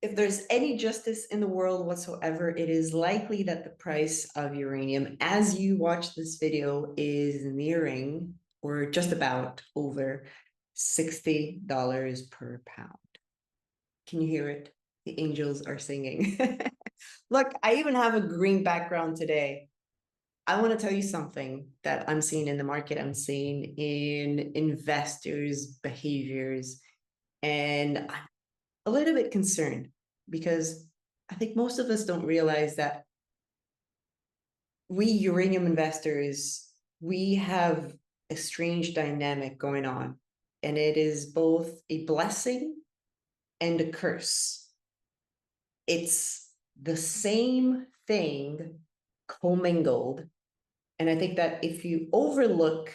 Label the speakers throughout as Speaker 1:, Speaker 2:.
Speaker 1: If there's any justice in the world whatsoever, it is likely that the price of uranium, as you watch this video, is nearing or just about over $60 per pound. Can you hear it? The angels are singing. Look, I even have a green background today. I want to tell you something that I'm seeing in the market. I'm seeing in investors' behaviors, and I'm a little bit concerned because I think most of us don't realize that we uranium investors, we have a strange dynamic going on, and it is both a blessing and a curse. It's the same thing commingled. And I think that if you overlook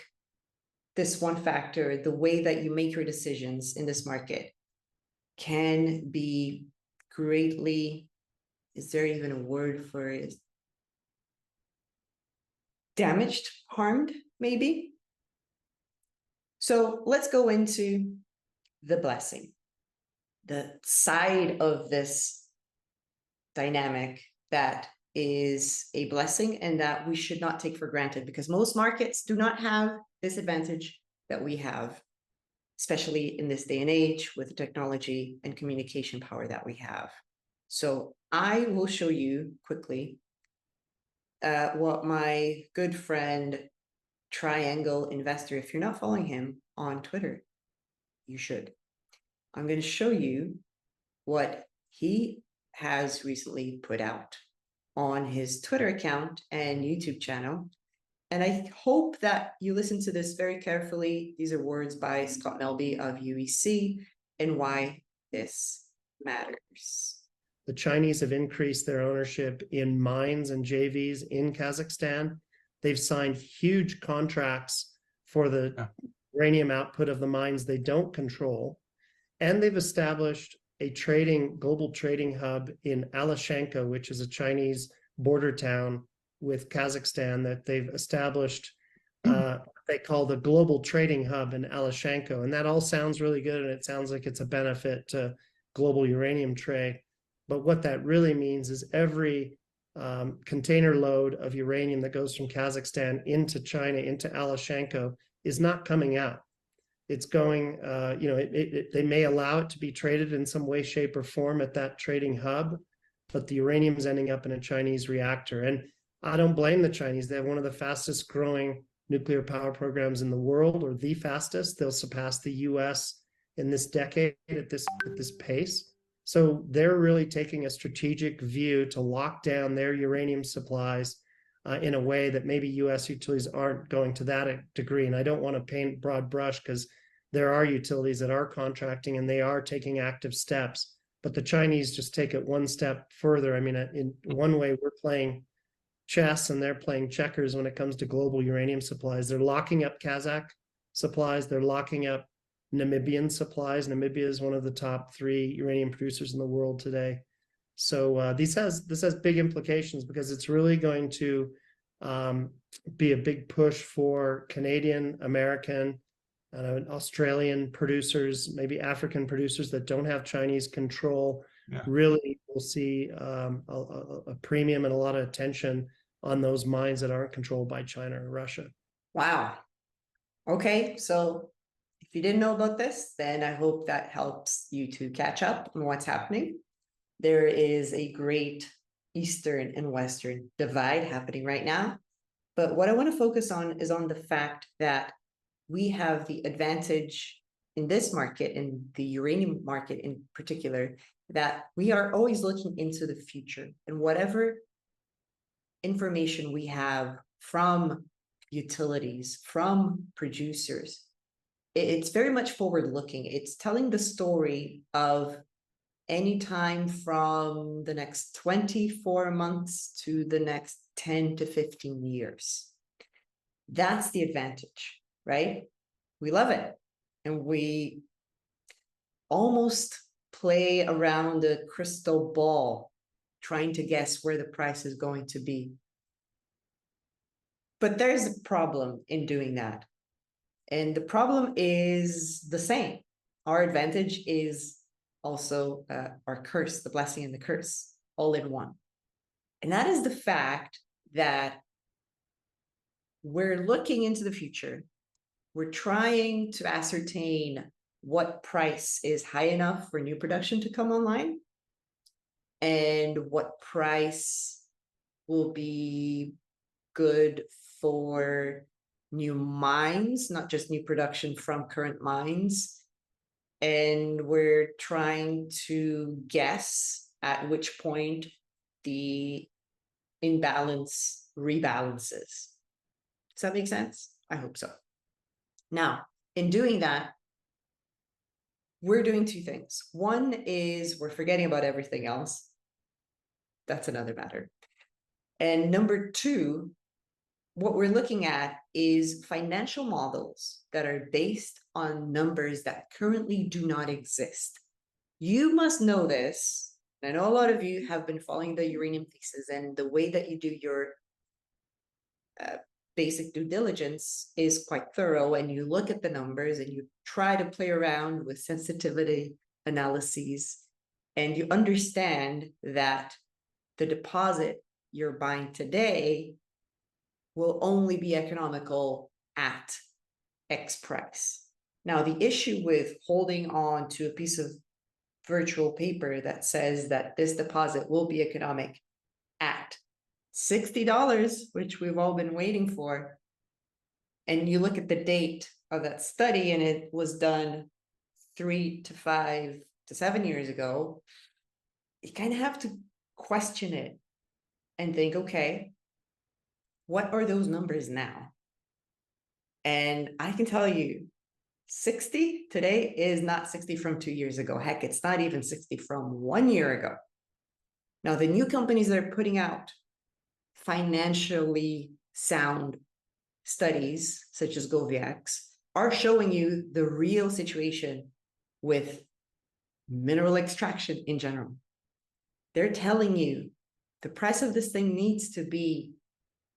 Speaker 1: this one factor, the way that you make your decisions in this market can be greatly, is there even a word for it? Damaged, harmed, maybe. So let's go into the blessing, the side of this dynamic that is a blessing and that we should not take for granted, because most markets do not have this advantage that we have, especially in this day and age with the technology and communication power that we have. So I will show you quickly what my good friend Triangle Investor, if you're not following him on Twitter, you should. I'm going to show you what he has recently put out on his Twitter account and YouTube channel. And I hope that you listen to this very carefully. These are words by Scott Melby of UEC and why this matters.
Speaker 2: The Chinese have increased their ownership in mines and JVs in Kazakhstan. They've signed huge contracts for the uranium output of the mines they don't control. And they've established a global trading hub in Alashanka, which is a Chinese border town with Kazakhstan that they've established. They call the global trading hub in Alashanka. And that all sounds really good. And it sounds like it's a benefit to global uranium trade. But what that really means is every container load of uranium that goes from Kazakhstan into China, into Alashanka, is not coming out. It's going, they may allow it to be traded in some way, shape, or form at that trading hub, but the uranium is ending up in a Chinese reactor. And I don't blame the Chinese. They have one of the fastest growing nuclear power programs in the world, or the fastest. They'll surpass the US in this decade at this pace. So they're really taking a strategic view to lock down their uranium supplies in a way that maybe US utilities aren't going to that degree. And I don't want to paint broad brush, because there are utilities that are contracting and they are taking active steps. But the Chinese just take it one step further. I mean, in one way, we're playing chess and they're playing checkers when it comes to global uranium supplies. They're locking up Kazakh supplies. They're locking up Namibian supplies. Namibia is one of the top 3 uranium producers in the world today. So this has big implications, because it's really going to be a big push for Canadian, American, Australian producers, maybe African producers that don't have Chinese control. Yeah. Really will see a premium and a lot of attention on those mines that aren't controlled by China or Russia.
Speaker 1: Wow. Okay, so if you didn't know about this, then I hope that helps you to catch up on what's happening. There is a great Eastern and Western divide happening right now. But what I want to focus on is on the fact that we have the advantage in this market, in the uranium market in particular, that we are always looking into the future. And whatever information we have from utilities, from producers, it's very much forward-looking. It's telling the story of any time from the next 24 months to the next 10 to 15 years. That's the advantage, right? We love it. And we almost play around a crystal ball, trying to guess where the price is going to be. But there's a problem in doing that. And the problem is the same. Our advantage is also our curse, the blessing and the curse, all in one. And that is the fact that we're looking into the future. We're trying to ascertain what price is high enough for new production to come online and what price will be good for new mines, not just new production from current mines. And we're trying to guess at which point the imbalance rebalances. Does that make sense? I hope so. Now, in doing that, we're doing two things. One is we're forgetting about everything else. That's another matter. And number two, what we're looking at is financial models that are based on numbers that currently do not exist. You must know this. I know a lot of you have been following the uranium thesis, and the way that you do your basic due diligence is quite thorough, and you look at the numbers and you try to play around with sensitivity analyses, and you understand that the deposit you're buying today will only be economical at X price. Now, the issue with holding on to a piece of virtual paper that says that this deposit will be economic at $60, which we've all been waiting for, and you look at the date of that study and it was done 3 to 5 to 7 years ago, you kind of have to question it and think, okay, what are those numbers now? And I can tell you, 60 today is not 60 from 2 years ago. Heck, it's not even 60 from 1 year ago. Now, the new companies that are putting out financially sound studies, such as GoviX, are showing you the real situation with mineral extraction in general. They're telling you the price of this thing needs to be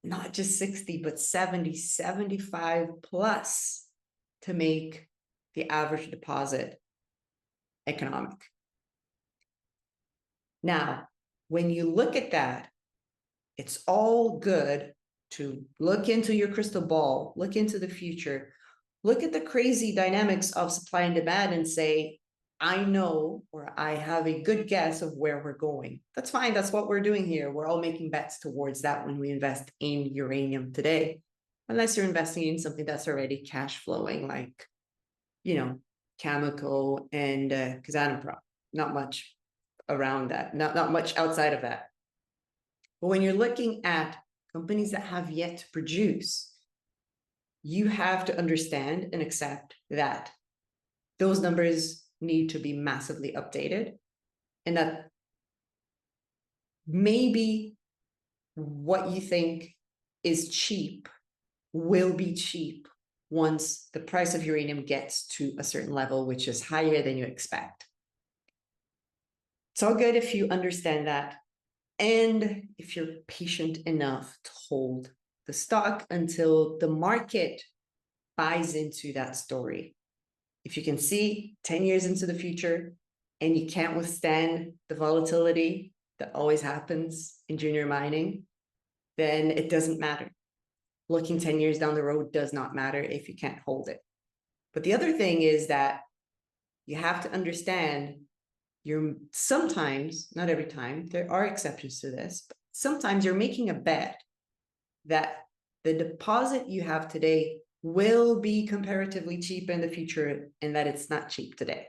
Speaker 1: not just 60, but 70, 75 plus to make the average deposit economic. Now, when you look at that, it's all good to look into your crystal ball, look into the future, look at the crazy dynamics of supply and demand and say, I know, or I have a good guess of where we're going. That's fine. That's what we're doing here. We're all making bets towards that when we invest in uranium today, unless you're investing in something that's already cash flowing, like, Cameco and Kazatomprom. Not much around that, not much outside of that. But when you're looking at companies that have yet to produce, you have to understand and accept that those numbers need to be massively updated, and that maybe what you think is cheap will be cheap once the price of uranium gets to a certain level, which is higher than you expect. It's all good if you understand that, and if you're patient enough to hold the stock until the market buys into that story. If you can see 10 years into the future and you can't withstand the volatility that always happens in junior mining, then it doesn't matter. Looking 10 years down the road does not matter if you can't hold it. But the other thing is that you have to understand you're sometimes, not every time, there are exceptions to this, but sometimes you're making a bet that the deposit you have today will be comparatively cheap in the future and that it's not cheap today.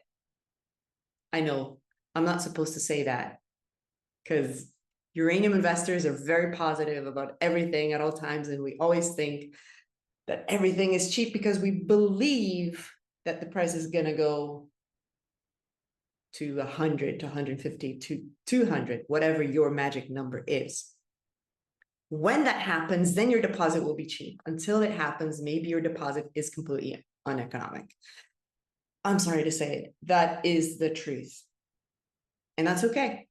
Speaker 1: I know I'm not supposed to say that because uranium investors are very positive about everything at all times, and we always think that everything is cheap because we believe that the price is going to go to 100 to 150 to 200, whatever your magic number is. When that happens, then your deposit will be cheap. Until it happens, maybe your deposit is completely uneconomic. I'm sorry to say it, that is the truth. And that's okay,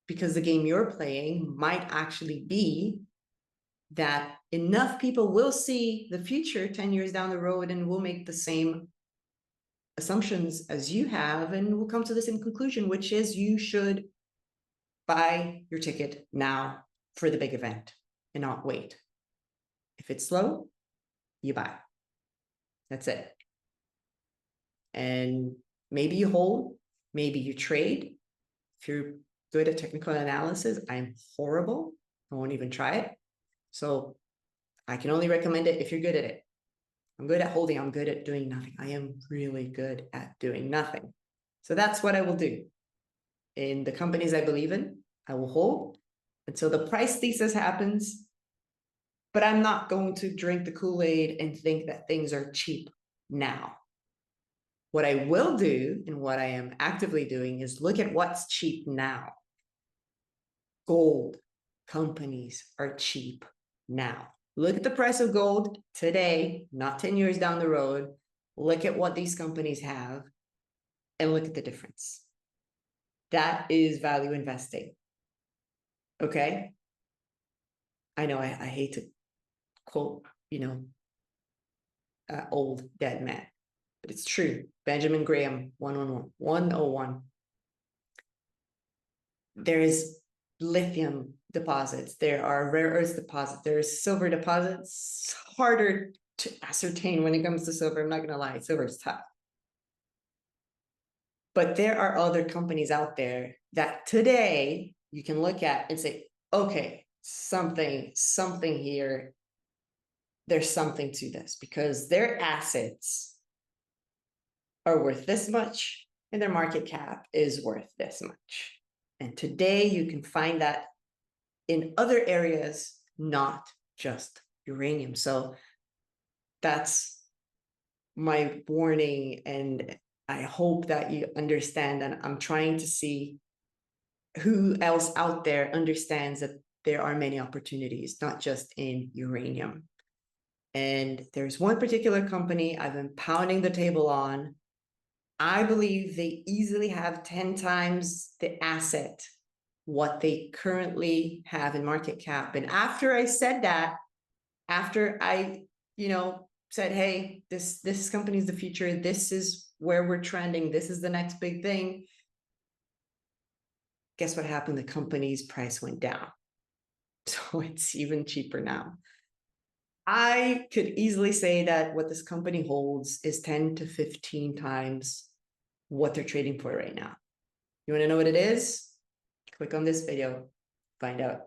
Speaker 1: because the game you're playing might actually be that enough people will see the future 10 years down the road and will make the same assumptions as you have, and we'll come to the same conclusion, which is you should buy your ticket now for the big event and not wait. If it's slow, you buy. That's it. And maybe you hold, maybe you trade. If you're good at technical analysis, I'm horrible. I won't even try it. So I can only recommend it if you're good at it. I'm good at holding. I'm good at doing nothing. I am really good at doing nothing. So that's what I will do. In the companies I believe in, I will hold until the price thesis happens. But I'm not going to drink the Kool-Aid and think that things are cheap now. What I will do, and what I am actively doing, is look at what's cheap now. Gold companies are cheap now. Look at the price of gold today, not 10 years down the road. Look at what these companies have and look at the difference. That is value investing. Okay? I know I hate to quote, old dead man, but it's true. Benjamin Graham, 101. There is lithium deposits. There are rare earth deposits. There's silver deposits. It's harder to ascertain when it comes to silver. I'm not going to lie. Silver is tough. But there are other companies out there that today you can look at and say, okay, something here. There's something to this because their assets are worth this much and their market cap is worth this much. And today you can find that in other areas, not just uranium. So that's my warning. And I hope that you understand that I'm trying to see who else out there understands that there are many opportunities, not just in uranium. And there's one particular company I've been pounding the table on. I believe they easily have 10 times the asset what they currently have in market cap. And after I said that, after I, said, hey, this company is the future, this is where we're trending, this is the next big thing. Guess what happened? The company's price went down. So it's even cheaper now. I could easily say that what this company holds is 10 to 15 times what they're trading for right now. You want to know what it is? Click on this video, find out.